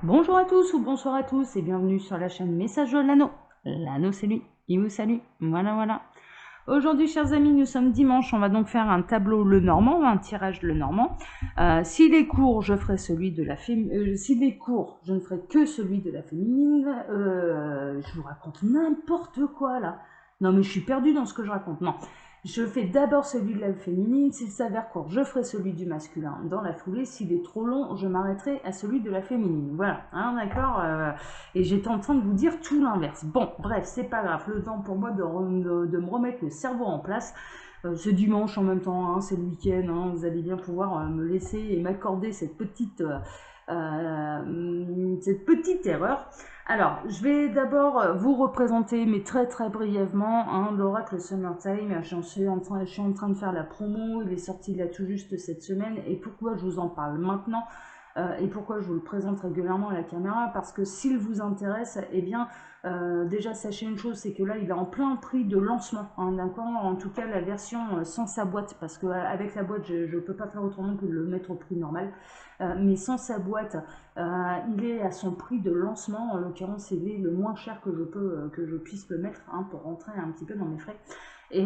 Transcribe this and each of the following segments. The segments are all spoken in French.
Bonjour à tous ou bonsoir à tous et bienvenue sur la chaîne Message de l'Anneau. L'Anneau c'est lui, il vous salue, voilà. Aujourd'hui chers amis, nous sommes dimanche, on va donc faire un tableau le normand, un tirage le normand. S'il est court, je ferai celui de la féminine, s'il est court, je ne ferai que celui de la féminine. Je vous raconte n'importe quoi là. Non mais je suis perdue dans ce que je raconte, non. Je fais d'abord celui de la féminine, s'il s'avère court, je ferai celui du masculin dans la foulée, s'il est trop long, je m'arrêterai à celui de la féminine, voilà, hein, d'accord. Et j'étais en train de vous dire tout l'inverse. Bon, bref, c'est pas grave, le temps pour moi de me remettre le cerveau en place. Ce dimanche en même temps, hein, c'est le week-end, hein, vous allez bien pouvoir me laisser et m'accorder cette petite erreur. Alors, je vais d'abord vous représenter, mais très brièvement, hein, l'oracle Summertime. Je suis en train de faire la promo, il est sorti là tout juste cette semaine. Et pourquoi je vous en parle maintenant et pourquoi je vous le présente régulièrement à la caméra? Parce que s'il vous intéresse, eh bien, déjà sachez une chose, c'est que là, il est en plein prix de lancement, hein, d'accord. En tout cas, la version sans sa boîte, parce qu'avec la boîte, je ne peux pas faire autrement que de le mettre au prix normal. Mais sans sa boîte, il est à son prix de lancement. En l'occurrence, il est le moins cher que je puisse le mettre, hein, pour rentrer un petit peu dans mes frais. Et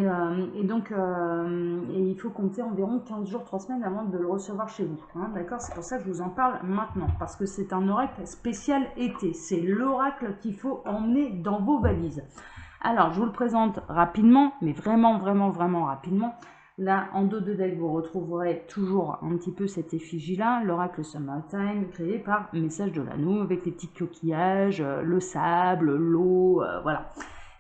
donc, il faut compter environ 15 jours, 3 semaines avant de le recevoir chez vous, hein, d'accord. C'est pour ça que je vous en parle maintenant, parce que c'est un oracle spécial été. C'est l'oracle qu'il faut emmener dans vos valises. Alors, je vous le présente rapidement, mais vraiment rapidement. Là, en dos de deck, vous retrouverez toujours un petit peu cette effigie-là, l'oracle Summertime, créé par Message de l'Anneau, avec les petits coquillages, le sable, l'eau, voilà.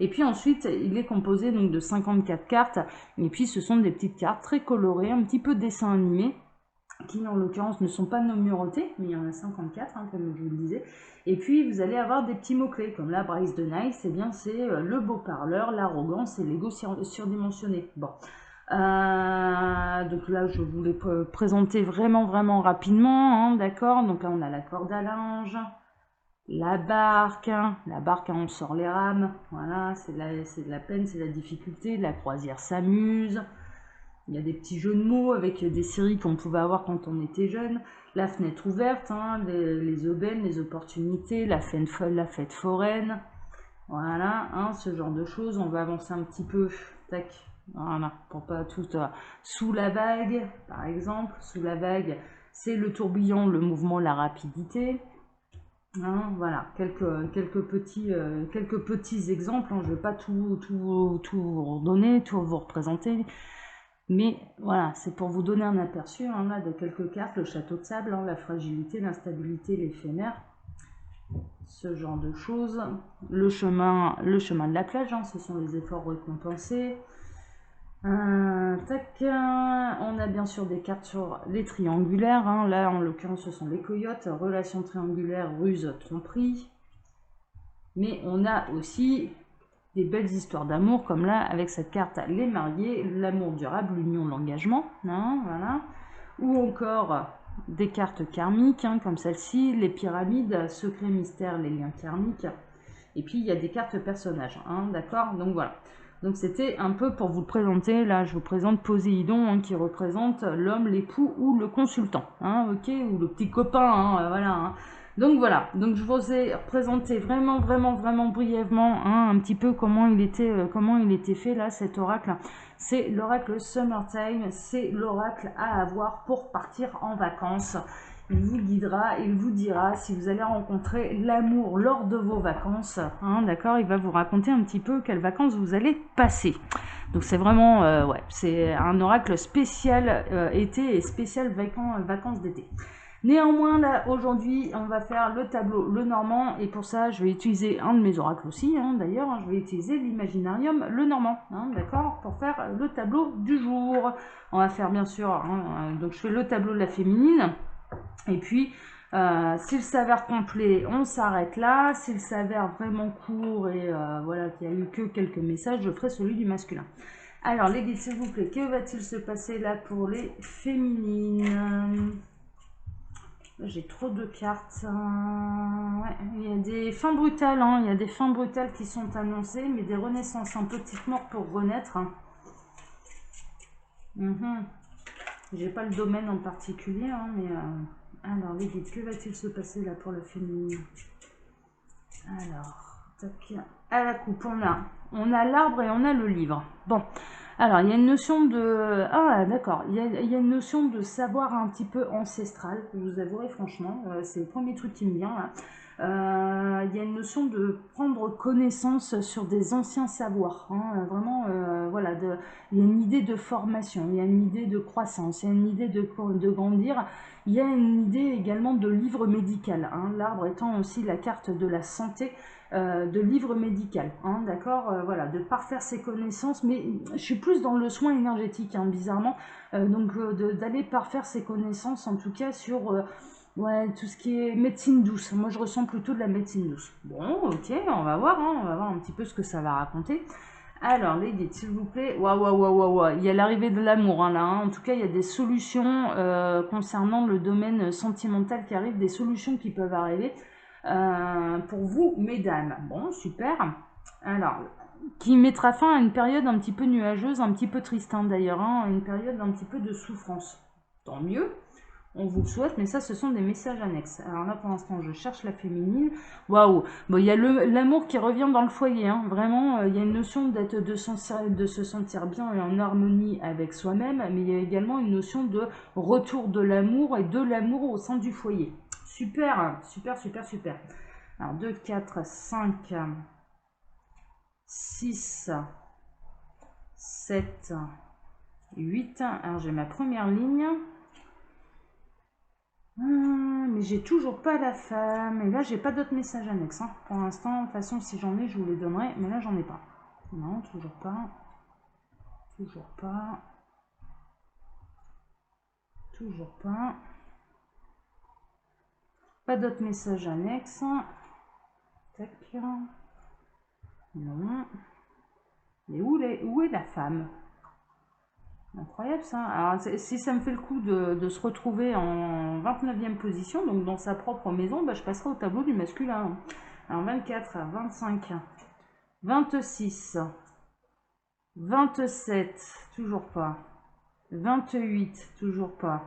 Et puis ensuite, il est composé donc de 54 cartes, et puis ce sont des petites cartes très colorées, un petit peu dessin animé, qui en l'occurrence ne sont pas numérotées, mais il y en a 54, hein, comme je vous le disais. Et puis vous allez avoir des petits mots-clés, comme là, Bryce de Nice, eh bien c'est le beau parleur, l'arrogance et l'ego surdimensionné. Bon. Donc là, je vous l'ai présenté vraiment rapidement, hein, d'accord. Donc là, on a la corde à linge, la barque, hein, on sort les rames, voilà, c'est de la peine, c'est de la difficulté, la croisière s'amuse. Il y a des petits jeux de mots avec des séries qu'on pouvait avoir quand on était jeune. La fenêtre ouverte, hein, les aubaines, les opportunités, la fête foraine. Voilà, hein, ce genre de choses. On va avancer un petit peu. Tac, voilà, pour pas tout. Sous la vague, par exemple. Sous la vague, c'est le tourbillon, le mouvement, la rapidité. Hein, voilà, quelques petits exemples, hein. Je ne vais pas tout vous donner, tout vous représenter. Mais voilà, c'est pour vous donner un aperçu, hein, là, de quelques cartes, le château de sable, hein, la fragilité, l'instabilité, l'éphémère, ce genre de choses. Le chemin de la plage, hein, ce sont les efforts récompensés. Tac, on a bien sûr des cartes sur les triangulaires, hein, là en l'occurrence ce sont les coyotes, relations triangulaires, ruse, tromperie. Mais on a aussi des belles histoires d'amour, comme là, avec cette carte, les mariés, l'amour durable, l'union, l'engagement, hein, voilà. Ou encore des cartes karmiques, hein, comme celle-ci, les pyramides, secret, mystère, les liens karmiques. Et puis, il y a des cartes personnages, hein, d'accord. Donc, voilà. Donc, c'était un peu pour vous le présenter. Là, je vous présente Poséidon, hein, qui représente l'homme, l'époux ou le consultant, hein, ok, ou le petit copain, hein, voilà, hein. Donc voilà, donc je vous ai présenté vraiment brièvement, hein, un petit peu comment il était fait là, cet oracle. C'est l'oracle Summertime, c'est l'oracle à avoir pour partir en vacances. Il vous guidera, il vous dira si vous allez rencontrer l'amour lors de vos vacances, hein, d'accord. Il va vous raconter un petit peu quelles vacances vous allez passer. Donc c'est vraiment, ouais, c'est un oracle spécial été et spécial vacances d'été. Néanmoins, là, aujourd'hui, on va faire le tableau le normand, et pour ça, je vais utiliser un de mes oracles aussi, hein, d'ailleurs, hein, je vais utiliser l'Imaginarium le normand, hein, d'accord, pour faire le tableau du jour. On va faire, bien sûr, hein, donc je fais le tableau de la féminine, et puis, s'il s'avère complet, on s'arrête là. S'il s'avère vraiment court et voilà, qu'il n'y a eu que quelques messages, je ferai celui du masculin. Alors, les guides, s'il vous plaît, que va-t-il se passer là pour les féminines ? J'ai trop de cartes. Ouais, il y a des fins brutales, hein. Il y a des fins brutales qui sont annoncées, mais des renaissances, un petite mort pour renaître. J'ai pas le domaine en particulier, hein, mais Alors, les guides, que va-t-il se passer là pour le féminin? Alors, tac. À la coupe, on a l'arbre et on a le livre. Bon, alors il y a une notion de... Ah d'accord, il y a une notion de savoir un petit peu ancestral, je vous avouerai franchement, c'est le premier truc qui me vient là. Il y a une notion de prendre connaissance sur des anciens savoirs, hein, vraiment, voilà, il y a une idée de formation, il y a une idée de croissance, il y a une idée de grandir, il y a une idée également de livre médical, hein, l'arbre étant aussi la carte de la santé, de livre médical, hein, d'accord, voilà, de parfaire ses connaissances, mais je suis plus dans le soin énergétique, hein, bizarrement, donc d'aller parfaire ses connaissances, en tout cas sur ouais, tout ce qui est médecine douce. Moi, je ressens plutôt de la médecine douce. Bon, ok, on va voir, hein, on va voir un petit peu ce que ça va raconter. Alors, les guides, s'il vous plaît. Waouh, waouh, waouh, waouh, waouh. Il y a l'arrivée de l'amour, hein, là. Hein. En tout cas, il y a des solutions concernant le domaine sentimental qui arrivent, des solutions qui peuvent arriver pour vous, mesdames. Bon, super. Alors, qui mettra fin à une période un petit peu nuageuse, un petit peu triste, hein, d'ailleurs, hein, une période un petit peu de souffrance. Tant mieux. On vous le souhaite, mais ça, ce sont des messages annexes. Alors là, pour l'instant, je cherche la féminine. Waouh. Bon, il y a l'amour qui revient dans le foyer. Hein. Vraiment, il y a une notion de se sentir bien et en harmonie avec soi-même, mais il y a également une notion de retour de l'amour et de l'amour au sein du foyer. Super, super, super, super. Alors, 2, 4, 5, 6, 7, 8. Alors, j'ai ma première ligne. Mais j'ai toujours pas la femme. Et là, j'ai pas d'autres messages annexes. Hein. Pour l'instant, de toute façon, si j'en ai, je vous les donnerai. Mais là, j'en ai pas. Non, toujours pas. Toujours pas. Toujours pas. Pas d'autres messages annexes. Tac. Non. Et où est la femme? Incroyable ça. Alors, si ça me fait le coup de se retrouver en 29e position, donc dans sa propre maison, bah, je passerai au tableau du masculin. Alors 24, 25, 26, 27, toujours pas. 28, toujours pas.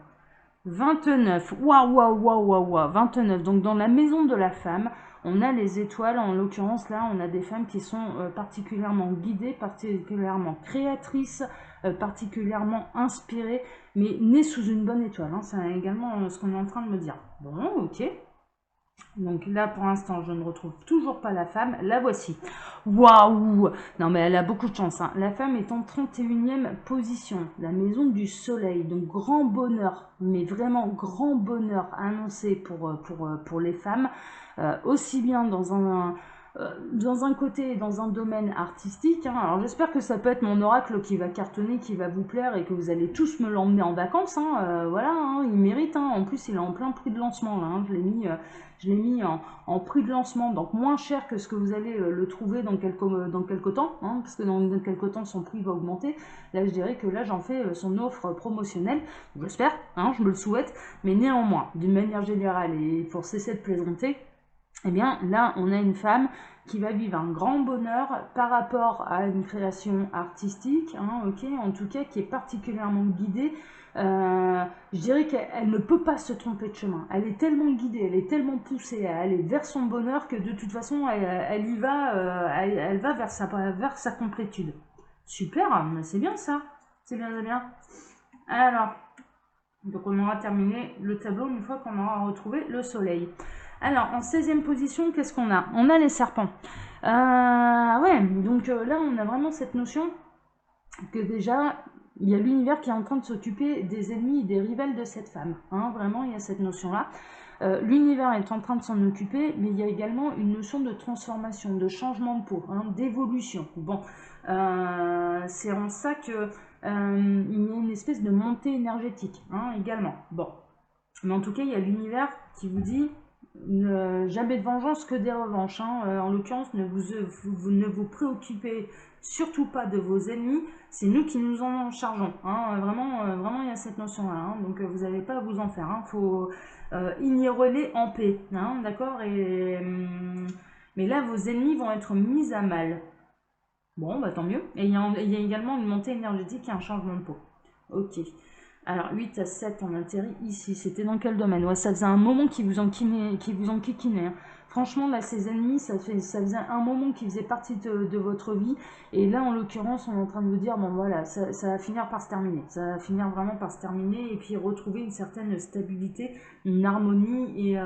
29, waouh, waouh, waouh, waouh, waouh, 29. Donc dans la maison de la femme, on a les étoiles. En l'occurrence, là, on a des femmes qui sont particulièrement guidées, particulièrement créatrices, particulièrement inspirées, mais nées sous une bonne étoile. Hein. C'est également ce qu'on est en train de me dire. Bon, ok. Donc là, pour l'instant, je ne retrouve toujours pas la femme. La voici. Waouh! Non, mais elle a beaucoup de chance. Hein. La femme est en 31e position. La maison du soleil. Donc, grand bonheur. Mais vraiment grand bonheur annoncé pour les femmes. Aussi bien dans un côté, dans un domaine artistique. Hein. Alors, j'espère que ça peut être mon oracle qui va cartonner, qui va vous plaire et que vous allez tous me l'emmener en vacances. Hein. Voilà, hein, il mérite. Hein. En plus, il est en plein prix de lancement. Là, hein. Je l'ai mis en prix de lancement, donc moins cher que ce que vous allez le trouver dans quelques temps, hein, parce que dans quelques temps son prix va augmenter. Là, je dirais que là, j'en fais son offre promotionnelle, j'espère, hein, je me le souhaite, mais néanmoins, d'une manière générale, et pour cesser de plaisanter, eh bien là, on a une femme qui va vivre un grand bonheur par rapport à une création artistique, hein, ok, en tout cas qui est particulièrement guidée. Je dirais qu'elle ne peut pas se tromper de chemin. Elle est tellement guidée, elle est tellement poussée à aller vers son bonheur que de toute façon, elle y va, elle va vers sa complétude. Super, c'est bien ça. C'est bien, c'est bien. Alors, donc on aura terminé le tableau une fois qu'on aura retrouvé le soleil. Alors, en 16e position, qu'est-ce qu'on a? On a les serpents. Ouais, donc là, on a vraiment cette notion que déjà, il y a l'univers qui est en train de s'occuper des ennemis et des rivales de cette femme. Hein, vraiment, il y a cette notion-là. L'univers est en train de s'en occuper, mais il y a également une notion de transformation, de changement de peau, hein, d'évolution. Bon, c'est en ça que il y a une espèce de montée énergétique, hein, également. Bon, mais en tout cas, il y a l'univers qui vous dit jamais de vengeance que des revanches. Hein. En l'occurrence, ne vous préoccupez surtout pas de vos ennemis, c'est nous qui nous en chargeons. Hein. Vraiment, il y a cette notion-là. Hein. Donc, vous n'avez pas à vous en faire. Il faut ignorer-les en paix. Hein, d'accord. Mais là, vos ennemis vont être mis à mal. Bon, bah tant mieux. Et il y a également une montée énergétique et un changement de peau. Ok. Alors, 8 à 7, on atterrit ici. C'était dans quel domaine? Ouais, ça faisait un moment qu'ils vous enquiquinaient. Hein. Franchement, là, ces ennemis, ça faisait un moment qu'ils faisaient partie de votre vie. Et là, en l'occurrence, on est en train de vous dire, bon voilà, ça va finir par se terminer. Ça va finir vraiment par se terminer. Et puis retrouver une certaine stabilité, une harmonie. Et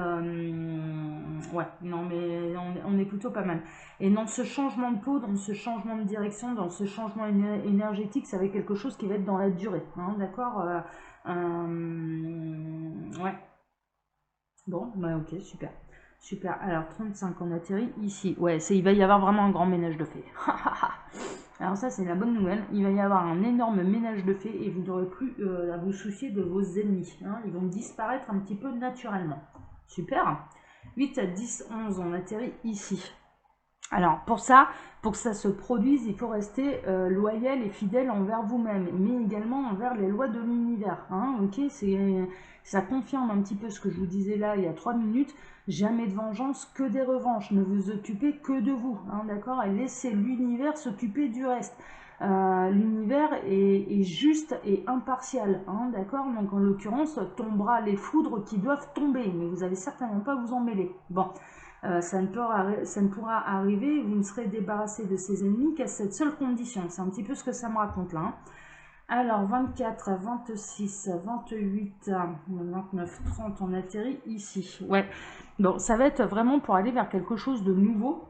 ouais, non, mais on est plutôt pas mal. Et dans ce changement de peau, dans ce changement de direction, dans ce changement énergétique, ça va être quelque chose qui va être dans la durée. Hein, d'accord ouais. Bon, bah ok, super. Super. Alors, 35, on atterrit ici. Ouais, il va y avoir vraiment un grand ménage de fées. Alors ça, c'est la bonne nouvelle. Il va y avoir un énorme ménage de fées et vous n'aurez plus à vous soucier de vos ennemis. Hein. Ils vont disparaître un petit peu naturellement. Super. 8 à 10, 11, on atterrit ici. Alors pour ça, pour que ça se produise, il faut rester loyal et fidèle envers vous-même, mais également envers les lois de l'univers. Hein, ok, ça confirme un petit peu ce que je vous disais là il y a 3 minutes. Jamais de vengeance, que des revanches. Ne vous occupez que de vous, hein, d'accord? Et laissez l'univers s'occuper du reste. L'univers est juste et impartial, hein, d'accord? Donc en l'occurrence, tombera les foudres qui doivent tomber, mais vous n'allez certainement pas vous en mêler. Bon. Ça ne pourra arriver, vous ne serez débarrassé de ces ennemis qu'à cette seule condition. C'est un petit peu ce que ça me raconte là. Hein. Alors, 24, 26, 28, 29, 30, on atterrit ici. Ouais, bon, ça va être vraiment pour aller vers quelque chose de nouveau,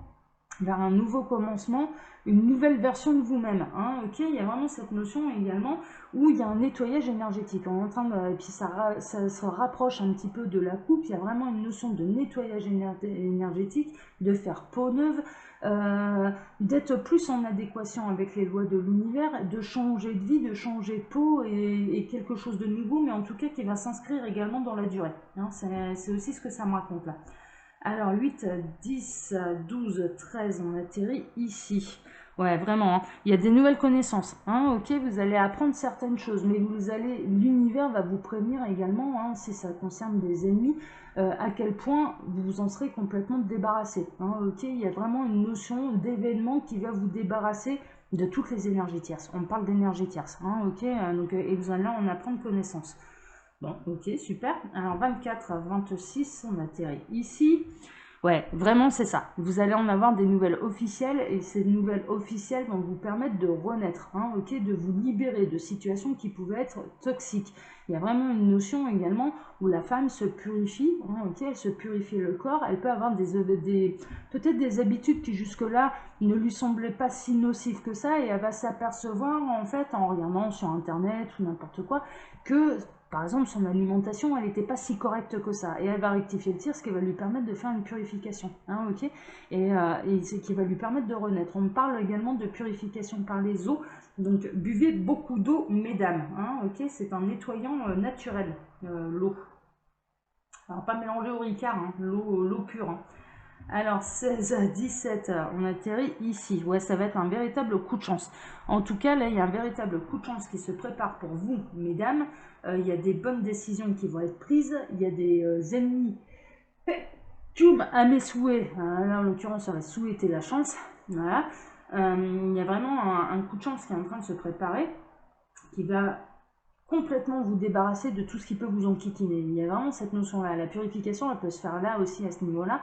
vers un nouveau commencement, une nouvelle version de vous-même. Hein, ok, il y a vraiment cette notion également où il y a un nettoyage énergétique. On est en train de, et puis ça se rapproche un petit peu de la coupe. Il y a vraiment une notion de nettoyage énergétique, de faire peau neuve, d'être plus en adéquation avec les lois de l'univers, de changer de vie, de changer de peau et quelque chose de nouveau, mais en tout cas qui va s'inscrire également dans la durée. Hein, c'est aussi ce que ça me raconte là. Alors 8, 10, 12, 13, on atterrit ici. Ouais, vraiment, hein. Il y a des nouvelles connaissances. Hein, ok, vous allez apprendre certaines choses, mais l'univers va vous prévenir également, hein, si ça concerne des ennemis, à quel point vous en serez complètement débarrassé. Hein, ok, il y a vraiment une notion d'événement qui va vous débarrasser de toutes les énergies tierces. On parle d'énergie tierce. Hein, ok, donc, et vous allez en apprendre connaissance. Bon, ok, super. Alors 24 à 26, on atterrit ici. Ouais, vraiment c'est ça. Vous allez en avoir des nouvelles officielles et ces nouvelles officielles vont vous permettre de renaître, hein, ok, de vous libérer de situations qui pouvaient être toxiques. Il y a vraiment une notion également où la femme se purifie, hein, ok, elle se purifie le corps, elle peut avoir peut-être des habitudes qui jusque-là ne lui semblaient pas si nocives que ça et elle va s'apercevoir en fait en regardant sur internet ou n'importe quoi que par exemple, son alimentation, elle n'était pas si correcte que ça. Et elle va rectifier le tir, ce qui va lui permettre de faire une purification. Hein, ok, et ce qui va lui permettre de renaître. On parle également de purification par les eaux. Donc, buvez beaucoup d'eau, mesdames. Hein, ok, c'est un nettoyant naturel, l'eau. Alors, pas mélangé au Ricard, hein, l'eau pure. Hein. Alors 16 à 17, on atterrit ici. Ouais, ça va être un véritable coup de chance. En tout cas, là, il y a un véritable coup de chance qui se prépare pour vous, mesdames. Il y a des bonnes décisions qui vont être prises. Il y a des ennemis. Tchoum, à mes souhaits. Là, en l'occurrence, ça va souhaiter la chance. Voilà. Il y a vraiment un coup de chance qui est en train de se préparer, qui va complètement vous débarrasser de tout ce qui peut vous enquiquiner. Il y a vraiment cette notion-là. La purification, elle peut se faire là aussi à ce niveau-là.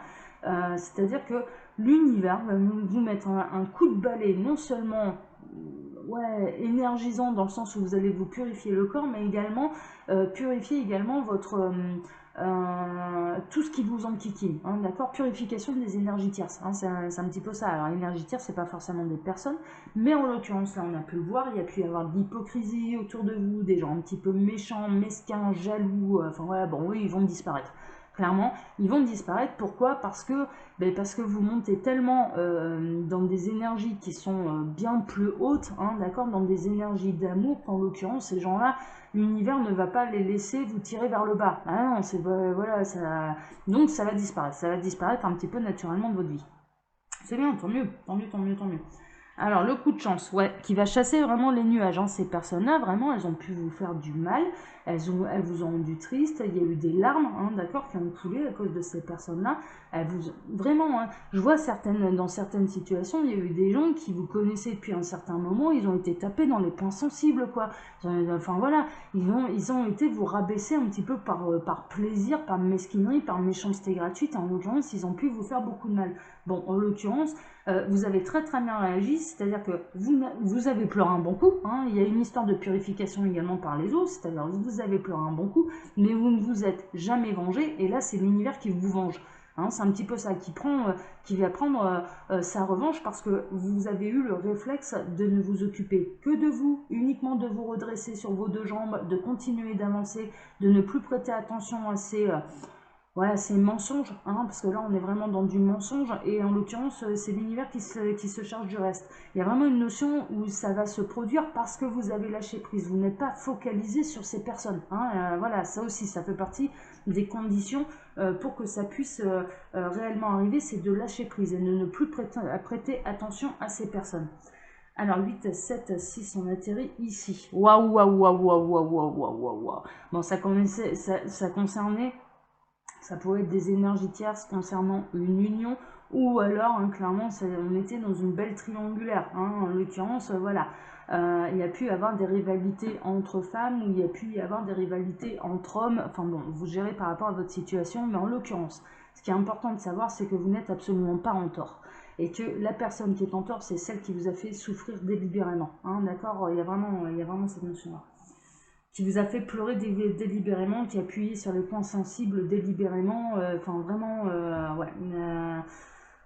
C'est-à-dire que l'univers va vous mettre un coup de balai, non seulement ouais, énergisant dans le sens où vous allez vous purifier le corps, mais également purifier également votre tout ce qui vous enquiquine, hein, d'accord? Purification des énergies tierces, hein, c'est un petit peu ça. Alors, énergie tierce, c'est pas forcément des personnes, mais en l'occurrence, là, on a pu le voir, il y a pu y avoir de l'hypocrisie autour de vous, des gens un petit peu méchants, mesquins, jaloux, enfin voilà, bon, oui, ils vont disparaître. Clairement, ils vont disparaître. Pourquoi? Parce que vous montez tellement dans des énergies qui sont bien plus hautes, hein, d'accord, dans des énergies d'amour, qu'en l'occurrence, ces gens-là, l'univers ne va pas les laisser vous tirer vers le bas. Ah non, c'est voilà, donc ça va disparaître. Ça va disparaître un petit peu naturellement de votre vie. C'est bien, tant mieux, tant mieux, tant mieux, tant mieux. Alors, le coup de chance, ouais, qui va chasser vraiment les nuages. Hein. Ces personnes-là, vraiment, elles ont pu vous faire du mal. Elles vous ont rendu triste. Il y a eu des larmes, hein, d'accord, qui ont coulé à cause de ces personnes-là. Vraiment, hein, je vois dans certaines situations, il y a eu des gens qui vous connaissaient depuis un certain moment. Ils ont été tapés dans les points sensibles, quoi. Enfin, voilà, ils ont été vous rabaisser un petit peu par plaisir, par mesquinerie, par méchanceté gratuite. En l'occurrence, ils ont pu vous faire beaucoup de mal. Bon, en l'occurrence, vous avez très très bien réagi, c'est-à-dire que vous avez pleuré un bon coup, hein. Il y a une histoire de purification également par les eaux, c'est-à-dire que vous avez pleuré un bon coup, mais vous ne vous êtes jamais vengé, et là c'est l'univers qui vous venge. Hein, c'est un petit peu ça, qui va prendre sa revanche parce que vous avez eu le réflexe de ne vous occuper que de vous, uniquement de vous redresser sur vos deux jambes, de continuer d'avancer, de ne plus prêter attention à ces mensonges, hein, parce que là on est vraiment dans du mensonge, et en l'occurrence c'est l'univers qui se charge du reste. Il y a vraiment une notion où ça va se produire parce que vous avez lâché prise, vous n'êtes pas focalisé sur ces personnes. Hein, voilà, ça aussi, ça fait partie des conditions pour que ça puisse réellement arriver, c'est de lâcher prise et de ne plus prêter attention à ces personnes. Alors 8, 7, 6, on atterrit ici. Waouh, waouh, waouh, waouh, waouh, waouh, waouh, waouh. Bon, ça concernait, ça pourrait être des énergies tierces concernant une union, ou alors, hein, clairement, on était dans une belle triangulaire. Hein, en l'occurrence, voilà. Il y a pu y avoir des rivalités entre femmes, ou il y a pu y avoir des rivalités entre hommes. Enfin bon, vous gérez par rapport à votre situation, mais en l'occurrence, ce qui est important de savoir, c'est que vous n'êtes absolument pas en tort. Et que la personne qui est en tort, c'est celle qui vous a fait souffrir délibérément. Hein, d'accord, il y a vraiment cette notion-là. Qui vous a fait pleurer délibérément, qui appuie sur les points sensibles délibérément, enfin vraiment, ouais,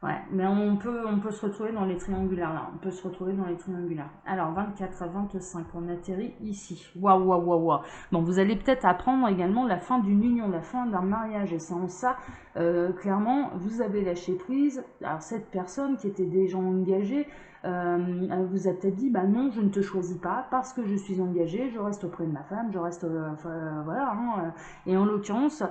ouais, mais on peut se retrouver dans les triangulaires là, on peut se retrouver dans les triangulaires. Alors 24 à 25, on atterrit ici. Waouh, waouh, waouh, waouh. Bon, vous allez peut-être apprendre également la fin d'une union, la fin d'un mariage, et c'est en ça, clairement, vous avez lâché prise. Alors cette personne qui était déjà engagée, elle vous a peut-être dit, bah non, je ne te choisis pas parce que je suis engagée, je reste auprès de ma femme, je reste, voilà, hein, et en l'occurrence,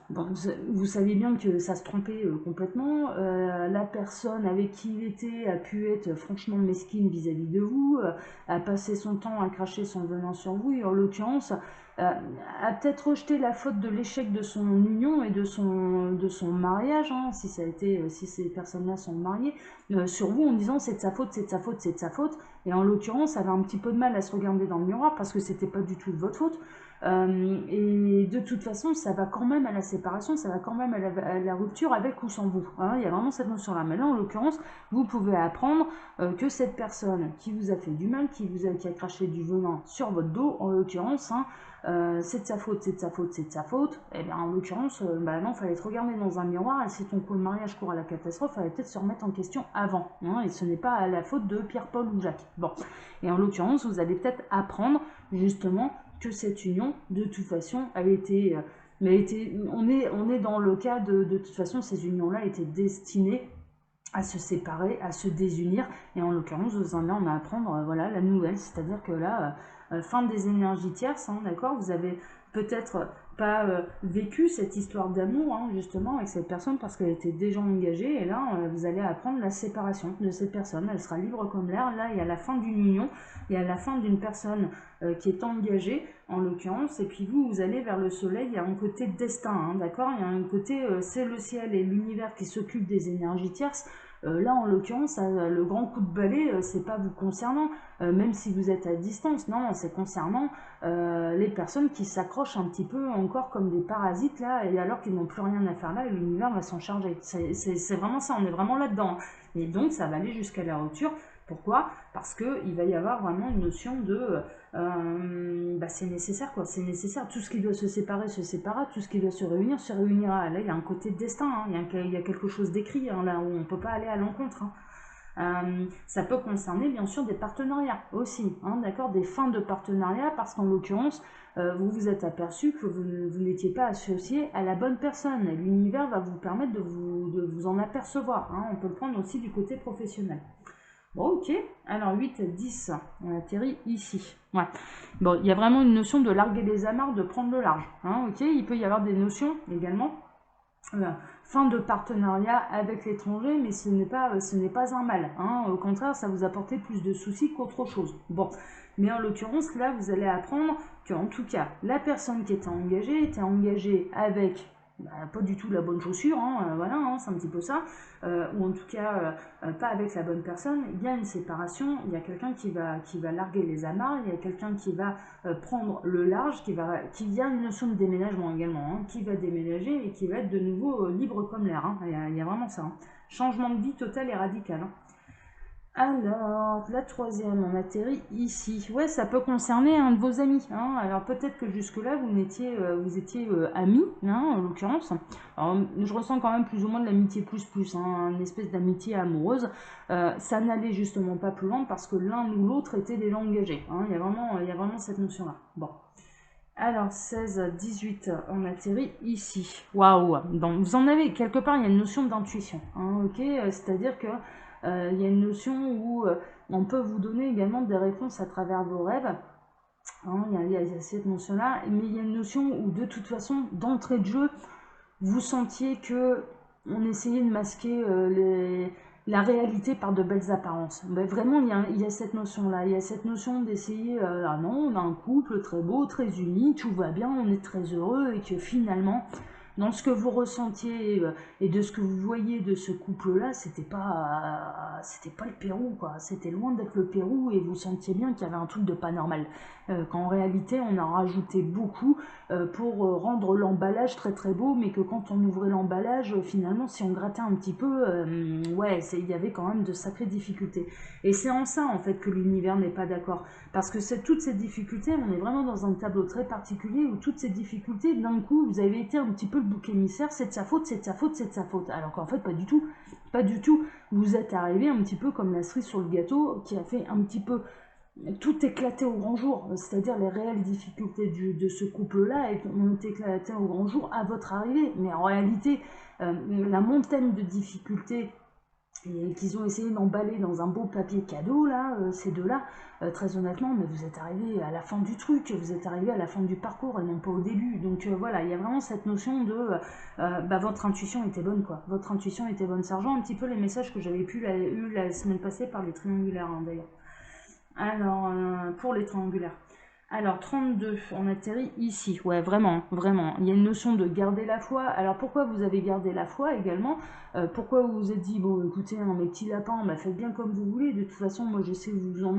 bon, vous savez bien que ça se trompait complètement, la personne avec qui il était a pu être franchement mesquine vis-à-vis de vous, a passé son temps à cracher son venin sur vous, et en l'occurrence, a peut-être rejeté la faute de l'échec de son union et de son mariage, hein, si ces personnes-là sont mariées, sur vous en disant c'est de sa faute, c'est de sa faute, c'est de sa faute. Et en l'occurrence, elle avait un petit peu de mal à se regarder dans le miroir parce que c'était pas du tout de votre faute. Et de toute façon, ça va quand même à la séparation, ça va quand même à la rupture avec ou sans vous. Hein, il y a vraiment cette notion-là. Mais là, en l'occurrence, vous pouvez apprendre que cette personne qui vous a fait du mal, qui a craché du venin sur votre dos, en l'occurrence, hein, c'est de sa faute, c'est de sa faute, c'est de sa faute. Et bien en l'occurrence, bah non, fallait te regarder dans un miroir, et si ton mariage court à la catastrophe, fallait peut-être se remettre en question avant. Hein, et ce n'est pas à la faute de Pierre, Paul ou Jacques. Bon. Et en l'occurrence, vous allez peut-être apprendre justement que cette union, de toute façon, on est dans le cas de toute façon, ces unions-là étaient destinées à se séparer, à se désunir, et en l'occurrence, vous en allez en apprendre voilà, la nouvelle, c'est-à-dire que là, fin des énergies tierces, hein, d'accord, vous avez peut-être pas vécu cette histoire d'amour, hein, justement, avec cette personne, parce qu'elle était déjà engagée, et là, vous allez apprendre la séparation de cette personne, elle sera libre comme l'air, là, il y a la fin d'une union, il y a la fin d'une personne qui est engagée, en l'occurrence, et puis vous allez vers le soleil, il y a un côté destin, hein, d'accord, il y a un côté, c'est le ciel et l'univers qui s'occupent des énergies tierces. Là, en l'occurrence, le grand coup de balai, c'est pas vous concernant, même si vous êtes à distance. Non, c'est concernant les personnes qui s'accrochent un petit peu encore comme des parasites là, et alors qu'ils n'ont plus rien à faire là, et l'univers va s'en charger. C'est vraiment ça, on est vraiment là-dedans. Et donc, ça va aller jusqu'à la rupture. Pourquoi? Parce qu'il va y avoir vraiment une notion de c'est nécessaire, quoi, c'est nécessaire. Tout ce qui doit se séparer se séparera, tout ce qui doit se réunira. Là, il y a un côté destin, hein, il y a quelque chose d'écrit, hein, là où on ne peut pas aller à l'encontre. Hein. Ça peut concerner bien sûr des partenariats aussi, hein, d'accord, des fins de partenariat, parce qu'en l'occurrence, vous vous êtes aperçu que vous n'étiez pas associé à la bonne personne. L'univers va vous permettre de vous en apercevoir. Hein. On peut le prendre aussi du côté professionnel. Bon, ok, alors 8, 10, on atterrit ici. Ouais. Bon, il y a vraiment une notion de larguer les amarres, de prendre le large. Hein, ok, il peut y avoir des notions également. fin de partenariat avec l'étranger, mais ce n'est pas un mal. Hein. Au contraire, ça vous apportait plus de soucis qu'autre chose. Bon, mais en l'occurrence, là, vous allez apprendre qu'en tout cas, la personne qui était engagée avec pas du tout la bonne chaussure, hein, voilà, hein, c'est un petit peu ça, ou en tout cas pas avec la bonne personne. Il y a une séparation, il y a quelqu'un qui va larguer les amarres, il y a quelqu'un qui va prendre le large, qui y a une notion de déménagement également, hein, qui va déménager et qui va être de nouveau libre comme l'air, hein, il y a vraiment ça, hein. Changement de vie total et radical, hein. Alors, la troisième, on atterrit ici. Ouais, ça peut concerner un de vos amis, hein. Alors peut-être que jusque-là, vous étiez amis, hein, en l'occurrence. Alors, je ressens quand même plus ou moins de l'amitié plus, hein, une espèce d'amitié amoureuse. Ça n'allait justement pas plus loin parce que l'un ou l'autre était déjà engagé, hein. Il y a vraiment cette notion-là. Bon. Alors, 16, 18, on atterrit ici. Waouh! Donc, vous en avez, quelque part, il y a une notion d'intuition, hein, ok? C'est-à-dire que il y a une notion où on peut vous donner également des réponses à travers vos rêves. Hein, il y a cette notion-là, mais il y a une notion où de toute façon, d'entrée de jeu, vous sentiez que on essayait de masquer la réalité par de belles apparences. Mais vraiment, il y a cette notion-là. Il y a cette notion d'essayer, ah non, on a un couple très beau, très uni, tout va bien, on est très heureux, et que finalement, dans ce que vous ressentiez et de ce que vous voyez de ce couple-là, c'était pas le Pérou, quoi. C'était loin d'être le Pérou et vous sentiez bien qu'il y avait un truc de pas normal. Qu'en réalité, on a rajouté beaucoup pour rendre l'emballage très très beau, mais que quand on ouvrait l'emballage, finalement, si on grattait un petit peu, ouais, il y avait quand même de sacrées difficultés. Et c'est en ça, en fait, que l'univers n'est pas d'accord. Parce que toutes ces difficultés, on est vraiment dans un tableau très particulier où toutes ces difficultés, d'un coup, vous avez été un petit peu le bouc émissaire, c'est de sa faute, c'est de sa faute, c'est de sa faute. Alors qu'en fait, pas du tout. Pas du tout. Vous êtes arrivé un petit peu comme la cerise sur le gâteau qui a fait un petit peu tout éclaté au grand jour. C'est-à-dire les réelles difficultés de ce couple-là ont été éclatées au grand jour à votre arrivée. Mais en réalité, la montagne de difficultés et qu'ils ont essayé d'emballer dans un beau papier cadeau, là, ces deux-là, très honnêtement, mais vous êtes arrivé à la fin du truc, vous êtes arrivé à la fin du parcours et non pas au début. Donc voilà, il y a vraiment cette notion de votre intuition était bonne, quoi. Votre intuition était bonne. Ça rejoint un petit peu les messages que j'avais eu la semaine passée par les triangulaires, hein, d'ailleurs. Alors, pour les triangulaires. Alors, 32, on atterrit ici. Ouais, vraiment, vraiment. Il y a une notion de garder la foi. Alors, pourquoi vous avez gardé la foi également? Pourquoi vous vous êtes dit, bon, écoutez, hein, mes petits lapins, bah, faites bien comme vous voulez. De toute façon, moi, je sais où vous en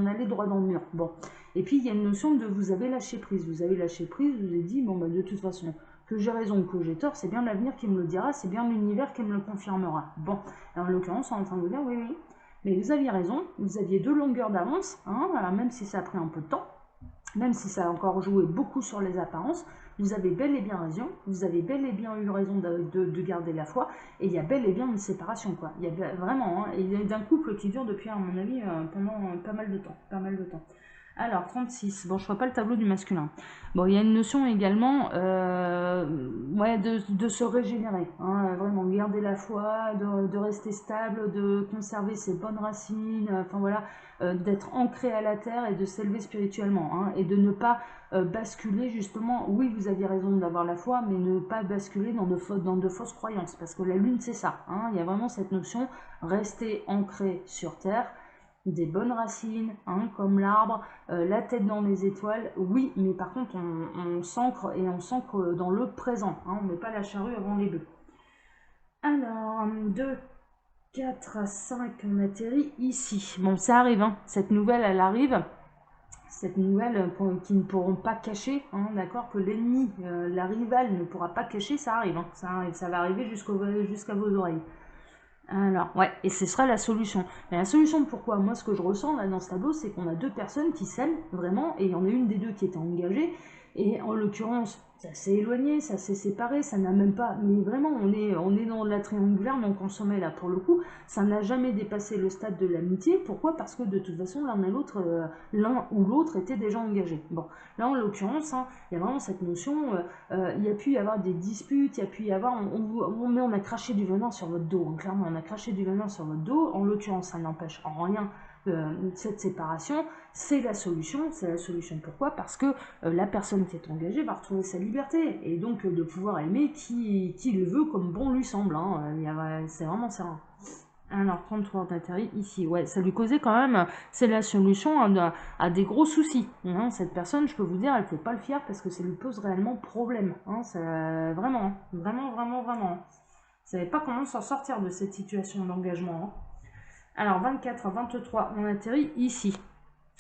allez droit dans le mur. Bon. Et puis, il y a une notion de vous avez lâché prise. Vous avez lâché prise, vous avez dit, bon, bah, de toute façon, que j'ai raison ou que j'ai tort, c'est bien l'avenir qui me le dira, c'est bien l'univers qui me le confirmera. Bon. Alors, en l'occurrence, on est en train de vous dire, oui, oui. Mais vous aviez raison, vous aviez 2 longueurs d'avance, hein, alors même si ça a pris un peu de temps. Même si ça a encore joué beaucoup sur les apparences, vous avez bel et bien raison, vous avez bel et bien eu raison de garder la foi, et il y a bel et bien une séparation, quoi. Il y a vraiment, hein, il y a d'un couple qui dure depuis, à mon avis, pendant pas mal de temps. Alors, 36, bon, je vois pas le tableau du masculin. Bon, il y a une notion également ouais, de se régénérer, hein, vraiment, garder la foi, de rester stable, de conserver ses bonnes racines, enfin voilà, d'être ancré à la terre et de s'élever spirituellement, hein, et de ne pas basculer justement, oui, vous aviez raison d'avoir la foi, mais ne pas basculer dans de fausses croyances, parce que la lune, c'est ça, hein, il y a vraiment cette notion, rester ancré sur terre, des bonnes racines, hein, comme l'arbre, la tête dans les étoiles, oui, mais par contre on s'ancre et on s'ancre dans le présent, hein, on ne met pas la charrue avant les bœufs. Alors, 2, 4, 5, on atterrit ici. Bon, ça arrive, hein, cette nouvelle elle arrive, cette nouvelle qui ne pourront pas cacher, hein, d'accord, que l'ennemi, la rivale ne pourra pas cacher, ça arrive, hein, ça va arriver jusqu'à vos oreilles. Alors, ouais, et ce sera la solution. Mais la solution, pourquoi? Moi, ce que je ressens là dans ce tableau, c'est qu'on a 2 personnes qui s'aiment vraiment, et il y en a une des deux qui était engagée, et en l'occurrence, ça s'est éloigné, ça s'est séparé, ça n'a même pas... Mais vraiment, on est dans la triangulaire non consommée là, pour le coup, ça n'a jamais dépassé le stade de l'amitié. Pourquoi? Parce que de toute façon, l'un ou l'autre était déjà engagé. Bon, là, en l'occurrence, hein, il y a vraiment cette notion, il y a pu y avoir des disputes, il y a pu y avoir... Mais on a craché du venin sur votre dos, hein, clairement, on a craché du venin sur votre dos. En l'occurrence, ça n'empêche en rien cette séparation, c'est la solution. C'est la solution pourquoi? Parce que la personne qui est engagée va retrouver sa liberté et donc de pouvoir aimer qui le veut comme bon lui semble. Hein. C'est vraiment ça. Alors, 33 d'atterri ici, ouais, ça lui causait quand même, c'est la solution à des gros soucis. Hein. Cette personne, je peux vous dire, elle ne fait pas le fier parce que ça lui pose réellement problème. Hein. Vraiment, vraiment, vraiment, vraiment. Vous ne savez pas comment s'en sortir de cette situation d'engagement. Hein. Alors, 24, 23, on atterrit ici.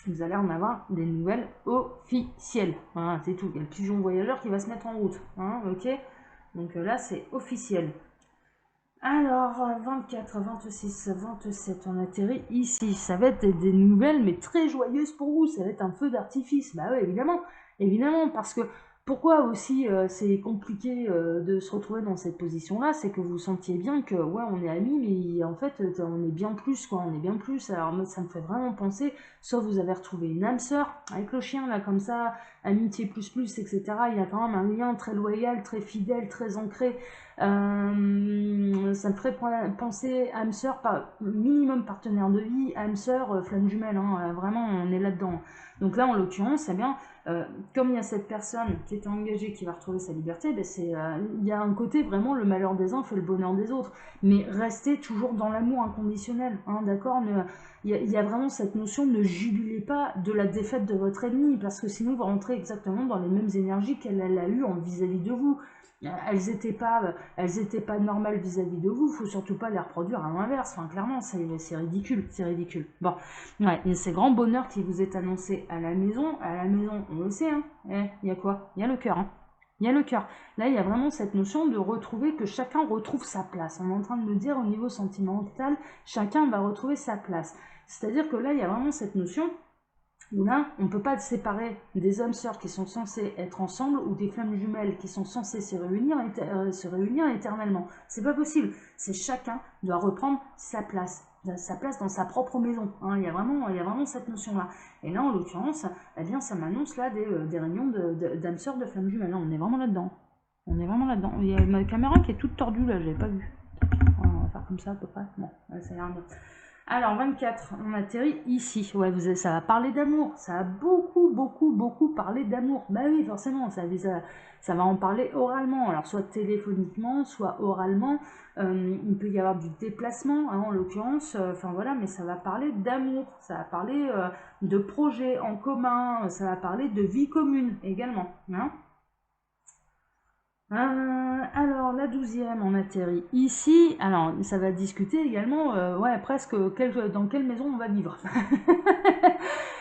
Vous allez en avoir des nouvelles officielles. Hein, c'est tout. Il y a le pigeon voyageur qui va se mettre en route. Hein, ok. Donc là, c'est officiel. Alors, 24, 26, 27, on atterrit ici. Ça va être des nouvelles, mais très joyeuses pour vous. Ça va être un feu d'artifice. Bah oui, évidemment. Évidemment, parce que pourquoi aussi c'est compliqué de se retrouver dans cette position-là, c'est que vous sentiez bien que, ouais, on est amis, mais en fait, on est bien plus, quoi. On est bien plus. Alors, ça me fait vraiment penser, soit vous avez retrouvé une âme sœur avec le chien, là, comme ça, amitié plus, etc. Il y a quand même un lien très loyal, très fidèle, très ancré. Ça me ferait penser âme sœur, minimum partenaire de vie, âme sœur, flamme jumelle, hein, vraiment on est là-dedans. Donc là en l'occurrence, eh bien, comme il y a cette personne qui est engagée, qui va retrouver sa liberté, ben il y a un côté vraiment le malheur des uns fait le bonheur des autres, mais restez toujours dans l'amour inconditionnel, hein, d'accord. Il y a vraiment cette notion, ne jubilez pas de la défaite de votre ennemi, parce que sinon vous rentrez exactement dans les mêmes énergies qu'elle a eues vis-à-vis de vous. Elles n'étaient pas normales vis-à-vis de vous, il ne faut surtout pas les reproduire à l'inverse, enfin clairement c'est ridicule, c'est ridicule. Bon, ouais, il y a ces grands bonheurs qui vous est annoncé à la maison, on le sait, hein, il y a quoi? Il y a le cœur, hein. Il y a le cœur. Là, il y a vraiment cette notion de retrouver, que chacun retrouve sa place. On est en train de me dire au niveau sentimental, chacun va retrouver sa place. C'est-à-dire que là, il y a vraiment cette notion où là, on ne peut pas séparer des âmes sœurs qui sont censés être ensemble ou des flammes jumelles qui sont censées se réunir éternellement. C'est pas possible. C'est chacun doit reprendre sa place dans sa propre maison. Hein. Il y a vraiment cette notion-là. Et là, en l'occurrence, eh bien, ça m'annonce là des réunions d'âmes sœurs de flammes jumelles. Là, on est vraiment là-dedans. On est vraiment là-dedans. Il y a ma caméra qui est toute tordue là, j'avais pas vu. On va faire comme ça à peu près. Bon, ça a l'air bien. Alors, 24, on atterrit ici. Ouais, ça va parler d'amour. Ça a beaucoup parlé d'amour. Bah oui, forcément, ça va en parler oralement. Alors, soit téléphoniquement, soit oralement. Il peut y avoir du déplacement, hein, en l'occurrence. Enfin, voilà, mais ça va parler d'amour. Ça va parler de projets en commun. Ça va parler de vie commune également. Hein. Alors, la 12e, on atterrit ici. Alors, ça va discuter également, ouais, presque dans quelle maison on va vivre.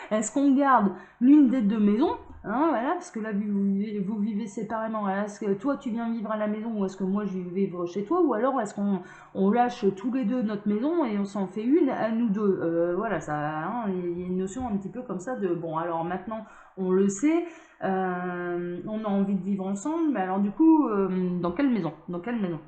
Est-ce qu'on garde l'une des deux maisons, hein, voilà, parce que là, vous vivez séparément. Est-ce que toi, tu viens vivre à la maison ou est-ce que moi, je vais vivre chez toi? Ou alors, est-ce qu'on lâche tous les deux notre maison et on s'en fait une à nous deux? Voilà, ça, hein, il y a une notion un petit peu comme ça de, bon, alors maintenant, on le sait. On a envie de vivre ensemble, mais alors du coup, dans quelle maison? Dans quelle maison?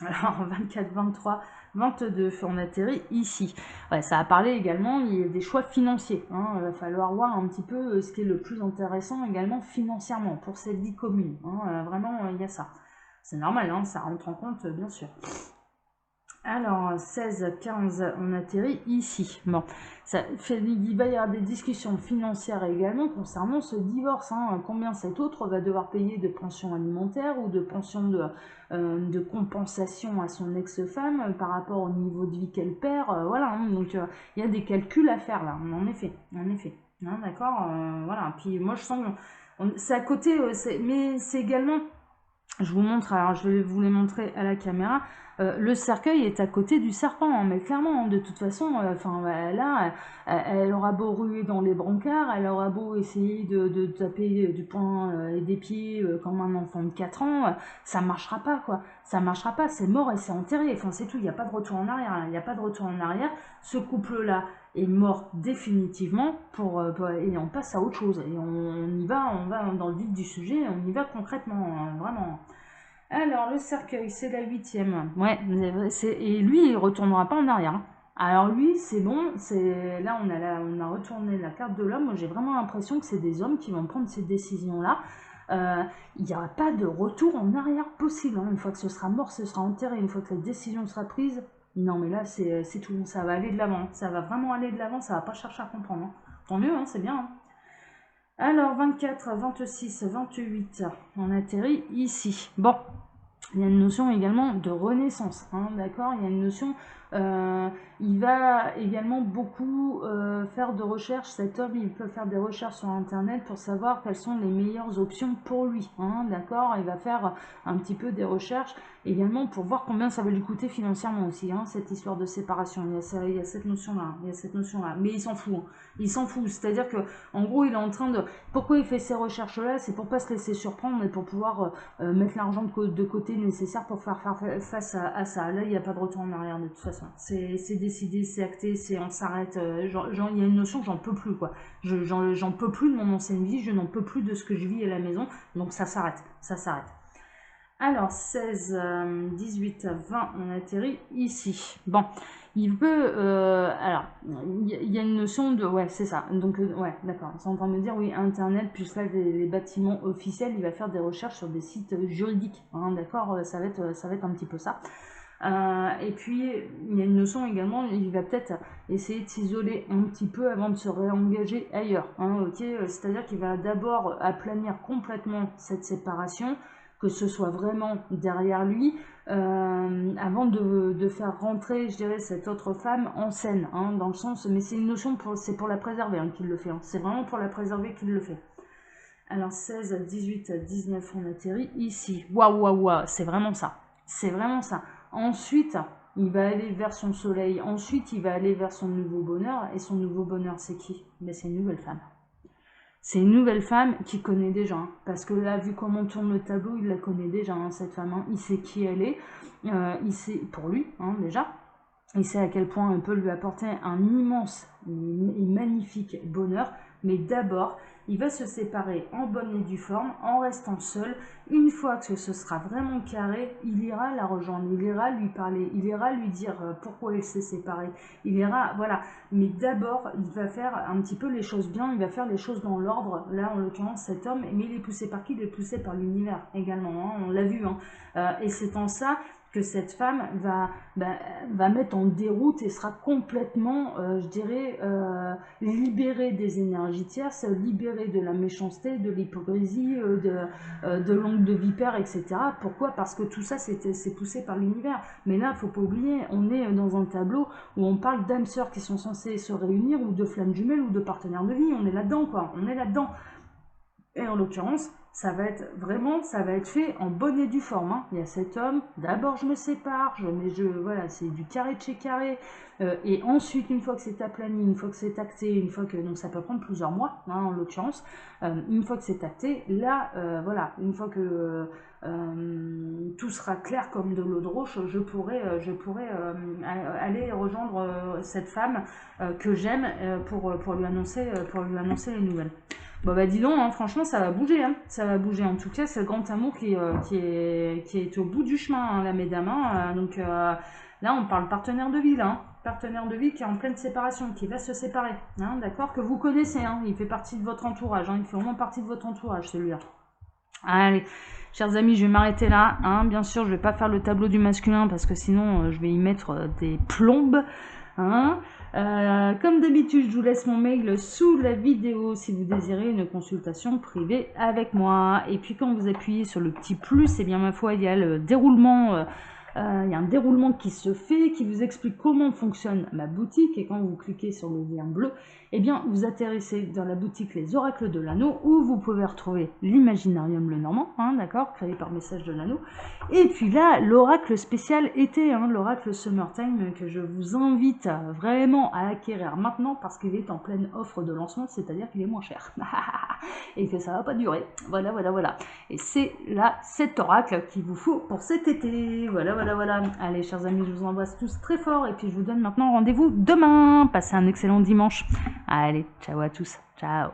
Alors 24, 23, 22, on atterrit ici. Ouais, ça a parlé également, il y a des choix financiers. Hein, il va falloir voir un petit peu ce qui est le plus intéressant également financièrement pour cette vie commune. Hein, vraiment, il y a ça. C'est normal, hein, ça rentre en compte, bien sûr. Alors, 16, 15, on atterrit ici. Bon, il va y avoir des discussions financières également concernant ce divorce. Hein. Combien cet autre va devoir payer de pension alimentaire ou de pension de compensation à son ex-femme par rapport au niveau de vie qu'elle perd. Voilà, hein. Donc il y a des calculs à faire là, en effet. Hein, d'accord, voilà. Puis moi je sens que c'est à côté, mais c'est également... Je vous montre, alors je vais vous les montrer à la caméra. Le cercueil est à côté du serpent, hein, mais clairement, de toute façon, là, elle aura beau ruer dans les brancards, elle aura beau essayer de taper du poing et des pieds comme un enfant de 4 ans, ça marchera pas, quoi. Ça marchera pas, c'est mort et c'est enterré. Enfin, c'est tout, il n'y a pas de retour en arrière. Hein. Il n'y a pas de retour en arrière. Ce couple-là est mort définitivement et on passe à autre chose. Et on y va, on va dans le vif du sujet, on y va concrètement, hein, vraiment. Alors, le cercueil, c'est la 8e. Ouais, et lui, il ne retournera pas en arrière. Hein. Alors lui, c'est bon, là on a retourné la carte de l'homme. Moi, j'ai vraiment l'impression que c'est des hommes qui vont prendre ces décisions-là. Il n'y aura pas de retour en arrière possible. Hein. Une fois que ce sera mort, ce sera enterré. Une fois que la décision sera prise, Non, mais là, c'est tout. Ça va aller de l'avant. Ça va vraiment aller de l'avant. Ça va pas chercher à comprendre. Hein. Tant mieux, hein, c'est bien. Hein. Alors, 24, 26, 28, on atterrit ici. Bon, il y a une notion également de renaissance, hein, d'accord? Il y a une notion, il va également beaucoup faire de recherches, cet homme, il peut faire des recherches sur Internet pour savoir quelles sont les meilleures options pour lui, hein, d'accord? Il va faire un petit peu des recherches également pour voir combien ça va lui coûter financièrement aussi, hein, cette histoire de séparation. Il y a cette notion-là, mais il s'en fout, hein. Il s'en fout, c'est-à-dire que en gros, il est en train de... Pourquoi il fait ces recherches-là? C'est pour pas se laisser surprendre et pour pouvoir mettre l'argent de côté nécessaire pour faire face à ça. Là, il n'y a pas de retour en arrière de toute façon. C'est décidé, c'est acté, on s'arrête. Il y a une notion que j'en peux plus, quoi. J'en peux plus de mon ancienne vie, je n'en peux plus de ce que je vis à la maison, donc ça s'arrête, ça s'arrête. Alors, 16, 18, 20, on atterrit ici. Bon, il peut... alors, il y a une notion de... Ouais, c'est ça. Donc, ouais, d'accord. Ils sont en train de me dire, oui, Internet, plus là, les bâtiments officiels, il va faire des recherches sur des sites juridiques. Hein, d'accord, ça va être un petit peu ça. Et puis, il y a une notion également, il va peut-être essayer de s'isoler un petit peu avant de se réengager ailleurs. Hein, ok, c'est-à-dire qu'il va d'abord aplanir complètement cette séparation, que ce soit vraiment derrière lui, avant de faire rentrer, je dirais, cette autre femme en scène, hein, dans le sens, mais c'est une notion, c'est pour la préserver hein, qu'il le fait, hein, c'est vraiment pour la préserver qu'il le fait. Alors 16, 18, 19, on atterrit ici, waouh, c'est vraiment ça, c'est vraiment ça. Ensuite, il va aller vers son soleil, ensuite il va aller vers son nouveau bonheur, et son nouveau bonheur c'est qui? Ben, c'est une nouvelle femme. C'est une nouvelle femme qu'il connaît déjà, hein, parce que là, vu comment tourne le tableau, il la connaît déjà, hein, cette femme, hein, il sait qui elle est, il sait, pour lui, hein, déjà, il sait à quel point elle peut lui apporter un immense et magnifique bonheur, mais d'abord, il va se séparer en bonne et due forme, en restant seul. Une fois que ce sera vraiment carré, il ira la rejoindre, il ira lui parler, il ira lui dire pourquoi il s'est séparé, il ira, voilà. Mais d'abord, il va faire un petit peu les choses bien, il va faire les choses dans l'ordre. Là, en l'occurrence, cet homme, mais il est poussé par qui? Il est poussé par l'univers également, hein, on l'a vu. Hein. Et c'est en ça que cette femme va mettre en déroute et sera complètement, je dirais, libérée des énergies tierces, libérée de la méchanceté, de l'hypocrisie, de l'ongle de vipère, etc. Pourquoi? Parce que tout ça, c'est poussé par l'univers. Mais là, il ne faut pas oublier, on est dans un tableau où on parle d'âmes sœurs qui sont censées se réunir, ou de flammes jumelles, ou de partenaires de vie. On est là-dedans, quoi. On est là-dedans. Et en l'occurrence, ça va être fait en bonne et due forme. Hein. Il y a cet homme, d'abord je me sépare, voilà, c'est du carré de chez carré, et ensuite, une fois que c'est aplani, une fois que c'est acté, une fois que, donc ça peut prendre plusieurs mois, hein, en l'occurrence, une fois que c'est acté, là, voilà, une fois que tout sera clair comme de l'eau de roche, je pourrais aller rejoindre cette femme que j'aime pour lui annoncer les nouvelles. Bon bah dis donc, hein, franchement ça va bouger, hein. Ça va bouger. En tout cas, c'est le grand amour qui est au bout du chemin, hein, là, mesdames. Hein. Donc là, on parle partenaire de vie, là. Hein. Partenaire de vie qui est en pleine séparation, qui va se séparer. Hein, d'accord, que vous connaissez, hein. Il fait partie de votre entourage. Hein. Il fait vraiment partie de votre entourage, celui-là. Allez, chers amis, je vais m'arrêter là. Hein. Bien sûr, je vais pas faire le tableau du masculin parce que sinon, je vais y mettre des plombes. Hein. Comme d'habitude, je vous laisse mon mail sous la vidéo si vous désirez une consultation privée avec moi. Et puis quand vous appuyez sur le petit plus, et bien ma foi, il y a le déroulement, il y a un déroulement qui se fait, qui vous explique comment fonctionne ma boutique. Et quand vous cliquez sur le lien bleu, eh bien vous atterrissez dans la boutique Les Oracles de l'Anneau, où vous pouvez retrouver l'Imaginarium Le Normand, hein, d'accord, créé par Message de l'Anneau. Et puis là, l'oracle spécial été, hein, l'oracle Summertime, que je vous invite vraiment à acquérir maintenant parce qu'il est en pleine offre de lancement, c'est-à-dire qu'il est moins cher. Et que ça va pas durer. Voilà. Et c'est là cet oracle qu'il vous faut pour cet été. Voilà. Allez, chers amis, je vous embrasse tous très fort et puis je vous donne maintenant rendez-vous demain. Passez un excellent dimanche. Allez, ciao à tous. Ciao.